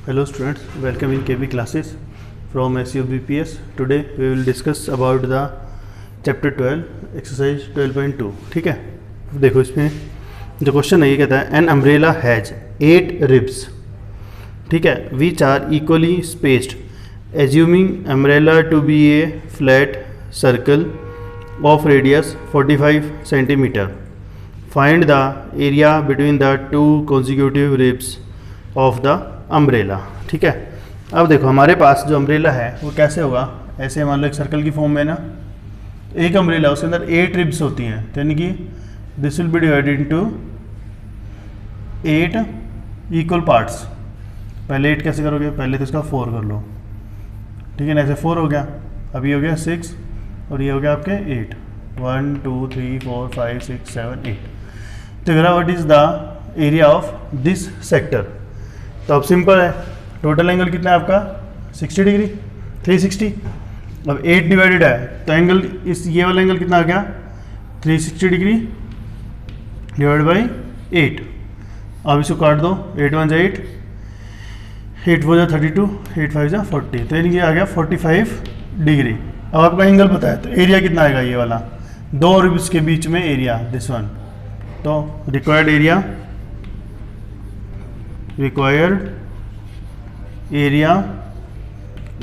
Hello students, welcome in KB classes from SUBPS. Today we will discuss about the chapter 12 exercise 12.2. ठीक है, देखो इसमें जो question है ये कहता है एन अम्ब्रेला हैज 8 रिब्स, ठीक है, which are equally spaced assuming umbrella to be a flat circle of radius 45 centimetre. Find the area between the two consecutive ribs of the umbrella. ठीक है, अब देखो हमारे पास जो अम्ब्रेला है वो कैसे होगा, ऐसे मान लो एक सर्कल की फॉर्म में ना एक अम्ब्रेला, उसके अंदर 8 रिब्स होती हैं, तो यानी कि this will B divided into 8 equal parts. पहले 8 कैसे करोगे, पहले तो इसका 4 कर लो, ठीक है ना, ऐसे 4 हो गया, अब ये हो गया 6 और ये हो गया आपके 8. 1 2 3 4 5 6 7 8. तो अगर what is the area of this sector, तो अब सिंपल है, टोटल एंगल कितना है आपका 60 डिग्री 360. अब 8 डिवाइडेड है तो एंगल इस ये वाला एंगल कितना आ गया 360 डिग्री डिवाइड बाई 8. अब इसको काट दो, 8 1 जा 8, 8 4 जा 32, 8 5 जा 40, तो यानी कि आ गया 45 डिग्री. अब आपका एंगल पता है तो एरिया कितना आएगा, ये वाला दो रिब्स के बीच में एरिया दिस वन. तो required area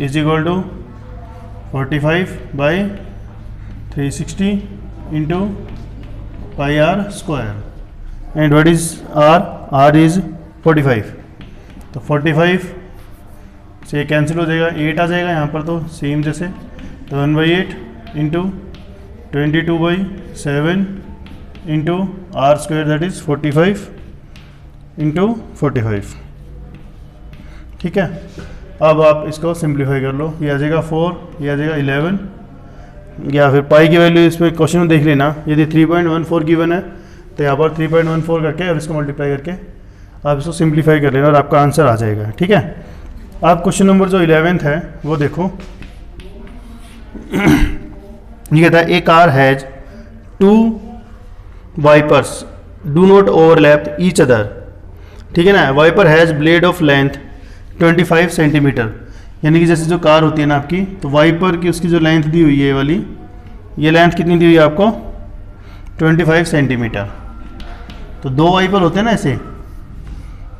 is equal to 45 by 360 into pi r square and what is r is 45. तो 45 से कैंसिल हो जाएगा, 8 आ जाएगा यहाँ पर, तो सेम जैसे, तो 1/8 into 22/7 into r square that is 45 into 45. ठीक है, अब आप इसको सिंप्लीफाई कर लो, ये आ जाएगा 4, ये आ जाएगा 11, या फिर पाई की वैल्यू इसमें क्वेश्चन में देख लेना, यदि 3.14 गिवन है तो यहाँ पर 3.14 करके और इसको मल्टीप्लाई करके आप इसको सिंप्लीफाई कर लेना और आपका आंसर आ जाएगा. ठीक है, आप क्वेश्चन नंबर जो 11th है वो देखो. ये कहता है a car has 2 wipers do not overlap each other. ठीक है ना, wiper has blade of length 25 centimetre, यानी कि जैसे जो कार होती है ना आपकी, तो वाइपर की उसकी जो लेंथ दी हुई है ये वाली, ये लेंथ कितनी दी हुई है आपको 25 सेंटीमीटर. तो 2 वाइपर होते हैं ना ऐसे,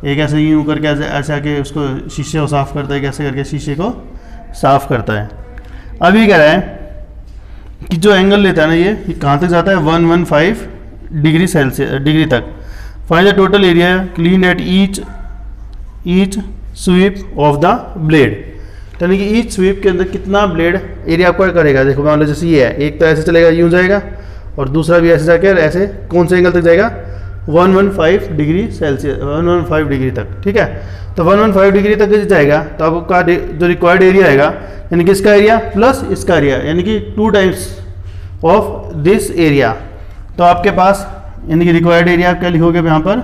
एक ऐसे यूँ करके ऐसे आके उसको शीशे को साफ़ करता है, कैसे करके शीशे को साफ़ करता है. अब ये कह रहा है कि जो एंगल लेता है ना ये कहाँ तक जाता है 115 डिग्री सेल्सियस डिग्री तक. Find the total area clean at each sweep of the blade. यानी कि ईच स्वीप के अंदर कितना ब्लेड एरिया आपका करेगा. देखो मान लो जैसे ये है, एक तो ऐसे चलेगा यूँ जाएगा और दूसरा भी ऐसे जाके ऐसे कौन से एंगल तक जाएगा 115 डिग्री सेल्सियस 115 डिग्री तक. ठीक है, तो 115 डिग्री तक जाएगा तो आपका जो रिक्वायर्ड एरिया आएगा, यानी कि इसका एरिया प्लस इसका एरिया, यानी कि 2 टाइम्स ऑफ दिस एरिया. तो आपके पास यानी कि रिक्वायर्ड एरिया क्या लिखोगे यहाँ पर,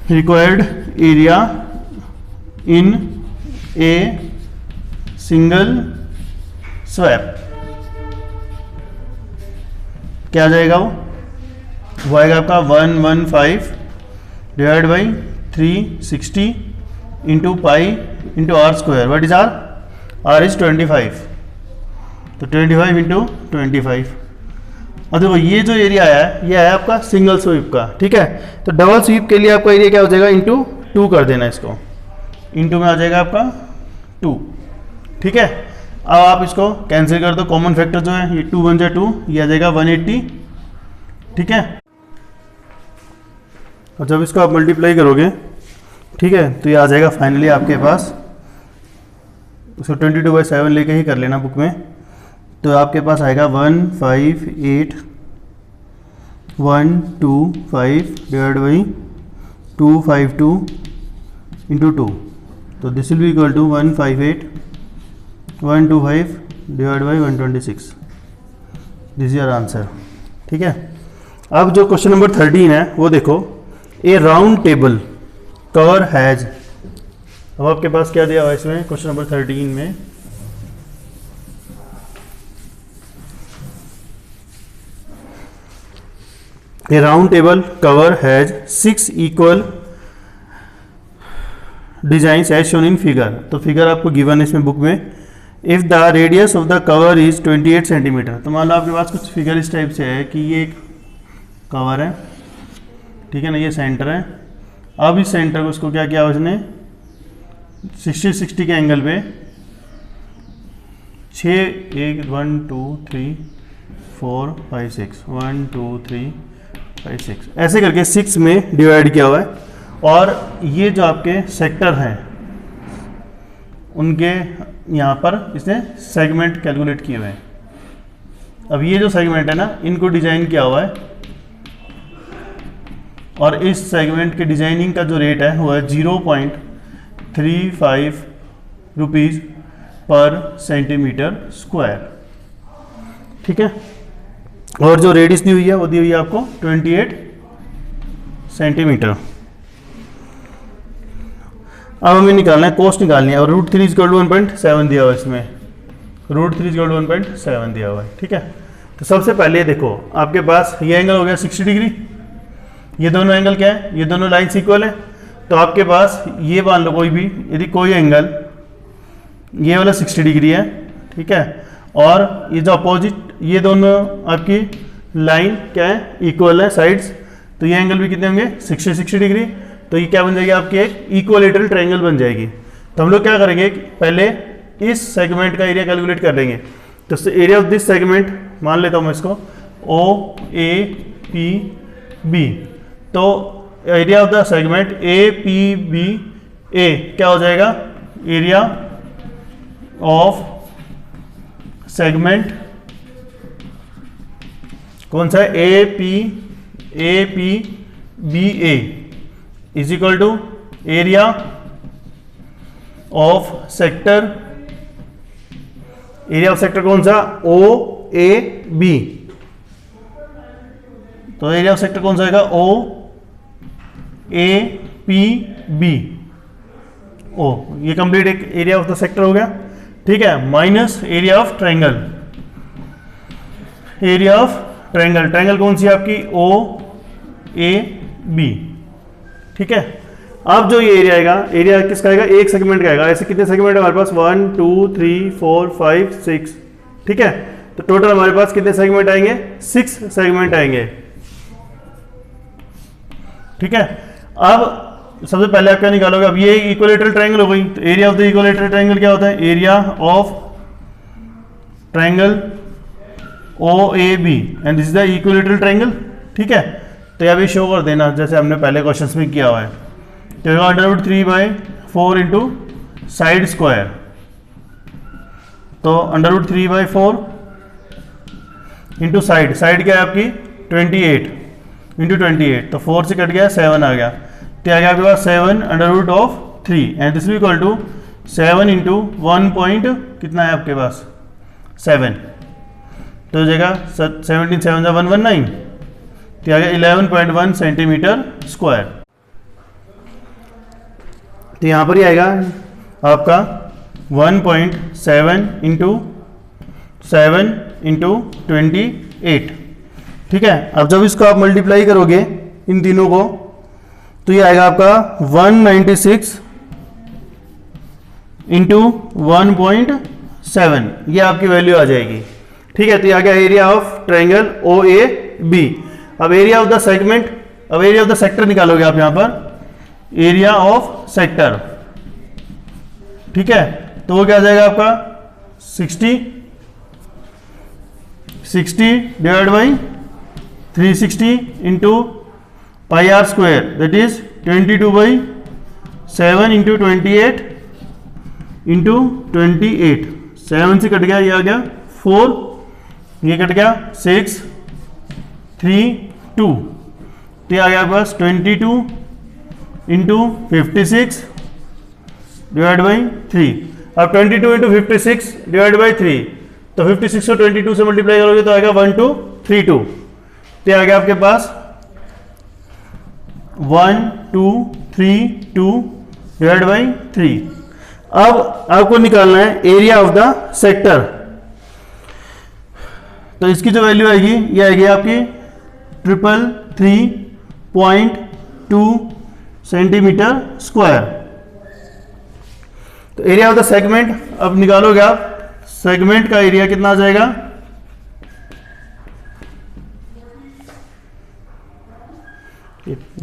required area in a single swap क्या आ जाएगा, वो आएगा आपका 115 divide by 360 into pi into r square. What is r is 25, तो 25 इंटू 25. और देखो ये जो एरिया है ये है आपका सिंगल स्वीप का. ठीक है, तो डबल स्वीप के लिए आपका एरिया क्या हो जाएगा इंटू 2 कर देना, इसको इंटू में आ जाएगा आपका 2. ठीक है, अब आप इसको कैंसिल कर दो, कॉमन फैक्टर जो है ये 2 1 जा 2, ये आ जाएगा 180. ठीक है, और जब इसको आप मल्टीप्लाई करोगे, ठीक है, तो ये आ जाएगा फाइनली आपके पास, उसको 22/7 लेके ही कर लेना बुक में, तो आपके पास आएगा 158 125 डिवाइड बाई 252 इंटू 2, तो this will be equal to 158 125 divide by 126. This is your answer. ठीक है, अब जो क्वेश्चन नंबर 13 है वो देखो, A round table cover has. अब आपके पास क्या दिया हुआ है इसमें क्वेश्चन नंबर 13 में, A round table cover has 6 equal design as shown in figure. तो फिगर आपको गिवन है इसमें बुक में। If the radius of the cover is 28 centimetre, तो मान लो आपके पास कुछ फिगर इस टाइप से है कि ये एक कवर है, ठीक है ना, ये सेंटर है। अब इस सेंटर को इसको क्या किया उसने 60 के एंगल पे 1 2 3 4 5 6 1 2 3 5 6 ऐसे करके 6 में डिवाइड किया हुआ है। और ये जो आपके सेक्टर हैं उनके यहाँ पर इसने सेगमेंट कैलकुलेट किए हुए हैं। अब ये जो सेगमेंट है ना, इनको डिजाइन किया हुआ है और इस सेगमेंट के डिजाइनिंग का जो रेट है वो है 0.35 रुपीज़ पर सेंटीमीटर स्क्वायर, ठीक है। और जो रेडियस दी हुई है वो दी हुई है आपको 28 सेंटीमीटर। अब हमें निकालना है, कॉस्ट निकालनी है। और √3 = 1.7 दिया हुआ है इसमें, √3 = 1.7 दिया हुआ है, ठीक है। तो सबसे पहले देखो आपके पास ये एंगल हो गया 60 डिग्री, ये दोनों एंगल क्या है, ये दोनों लाइन्स इक्वल है। तो आपके पास ये मान लो कोई भी, यदि कोई एंगल ये वाला 60 डिग्री है, ठीक है, और ये जो अपोजिट, ये दोनों आपकी लाइन क्या है, इक्वल है साइड्स, तो ये एंगल भी कितने होंगे 60 डिग्री। तो ये क्या बन जाएगी आपकी एक इक्विलेटरल ट्रायंगल बन जाएगी। तो हम लोग क्या करेंगे, पहले इस सेगमेंट का एरिया कैलकुलेट कर लेंगे। तो एरिया ऑफ दिस सेगमेंट मान लेता हूँ मैं इसको OAPB। तो area of the segment APBA क्या हो जाएगा, एरिया ऑफ सेगमेंट कौन सा है, APBA is equal to area of sector, area of sector कौन सा, OAB। तो एरिया ऑफ सेक्टर कौन सा आएगा, OAPB। ये कंप्लीट एक एरिया ऑफ द सेक्टर हो गया, ठीक है, minus area of triangle. Area of triangle, triangle कौन सी है आपकी, OAB, ठीक है। अब जो ये एरिया आएगा, एरिया किसका आएगा, एक सेगमेंट का आएगा। ऐसे कितने सेगमेंट है हमारे पास, 1 2 3 4 5 6, ठीक है। तो टोटल हमारे पास कितने सेगमेंट आएंगे, 6 सेगमेंट आएंगे, ठीक है। अब सबसे पहले आप क्या निकालोगे, अब ये इक्विलेटरल ट्रायंगल हो गई। तो area of the equilateral triangle क्या होता है, area of triangle OAB and this is the equilateral triangle, ठीक है। तो यहाँ भी शो कर देना जैसे हमने पहले क्वेश्चन में किया हुआ है। तो √3/4 इंटू साइड स्क्वायर, तो √3/4 इंटू साइड, साइड क्या है आपकी 28 इंटू 28, तो 4 से कट गया 7 आ गया। तो आ गया आपके पास 7√3 and this equal to 7 into 1 point कितना है आपके पास 7, तो हो जाएगा 17 7 119, तो आ गया 11.1 सेंटीमीटर स्क्वायर। तो यहाँ पर ही आएगा आपका 1.7 इंटू 7 इंटू 28, ठीक है। अब जब इसको आप मल्टीप्लाई करोगे इन तीनों को, तो ये आएगा आपका 196 इंटू 1.7, ये आपकी वैल्यू आ जाएगी, ठीक है। तो ये आ गया एरिया ऑफ ट्रायंगल OAB। अब एरिया ऑफ द सेगमेंट, अब एरिया ऑफ द सेक्टर निकालोगे आप यहां पर, एरिया ऑफ सेक्टर, ठीक है। तो वो क्या आ जाएगा आपका 60 divide by 360 into πr square, that is 22/7 into 28 into 28, 7 से कट गया, ये आ गया 4, ये कट गया 6 3 2, तो आ गया आपके पास 22 इंटू 56 डिवाइड बाई 3। अब 22 इंटू 56 डिवाइड बाई 3, तो 56 को 22 से मल्टीप्लाई करोगे तो आएगा 1232, तो आ गया आपके पास 1232 डिवाइड बाई 3। अब आपको निकालना है एरिया ऑफ द सेक्टर, तो इसकी जो वैल्यू आएगी ये आएगी आपकी 333.2 सेंटीमीटर स्क्वायर, तो एरिया ऑफ द सेगमेंट अब निकालोगे आप, सेगमेंट का एरिया कितना आ जाएगा,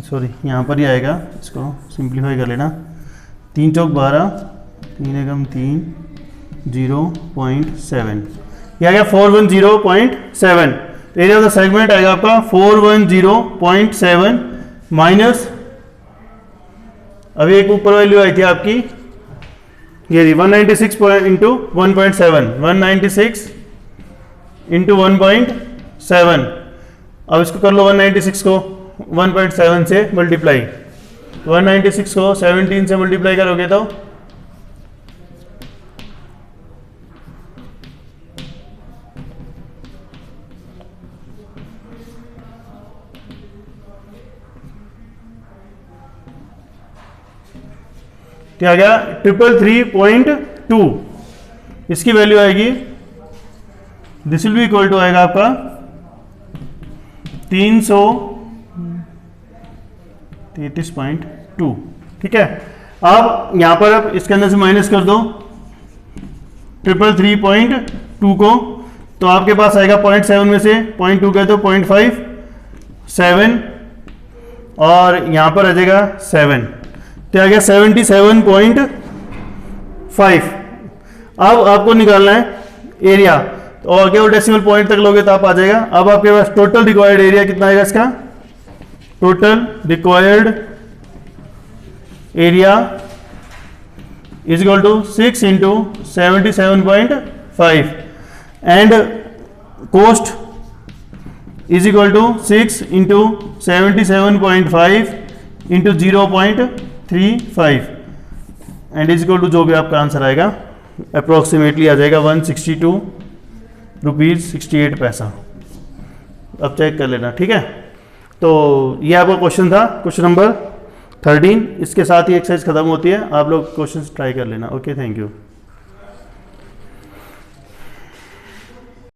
सॉरी यहाँ पर ही आएगा, इसको सिंप्लीफाई कर लेना, 3 चौक 12, 3 एकम 3, 0.7, ये आ गया 410.7। एरिया ऑफ द सेगमेंट आएगा आपका 410.7 माइनस, अभी एक ऊपर वैल्यू आई थी आपकी ये 196 इंटू 1.7, 196 इंटू 1.7। अब इसको कर लो 196 को 1.7 से मल्टीप्लाई, 196 को 17 से मल्टीप्लाई करोगे तो क्या आ गया 333.2, इसकी वैल्यू आएगी, this will be equal to आएगा आपका 333.2। ठीक है, अब यहां पर अब इसके अंदर से माइनस कर दो 333.2 को, तो आपके पास आएगा 0.7 में से 0.2 गए तो 0.57 और यहां पर आ जाएगा 7, तो आ गया 77.5। अब आपको निकालना है एरिया, तो आगे और डेसिमल पॉइंट तक लोगे तो आप आ जाएगा। अब आपके पास टोटल रिक्वायर्ड एरिया कितना आएगा, इसका total required area is equal to 6 into 77.5 and cost is equal to 6 into 77.5 into 0.35 and is equal to जो भी आपका आंसर आएगा अप्रोक्सीमेटली आ जाएगा 162 रुपीज़ 68 पैसा। अब चेक कर लेना, ठीक है। तो ये आपका क्वेश्चन था, क्वेश्चन नंबर 13। इसके साथ ही एक्सरसाइज खत्म होती है, आप लोग क्वेश्चंस ट्राई कर लेना। Okay, thank you.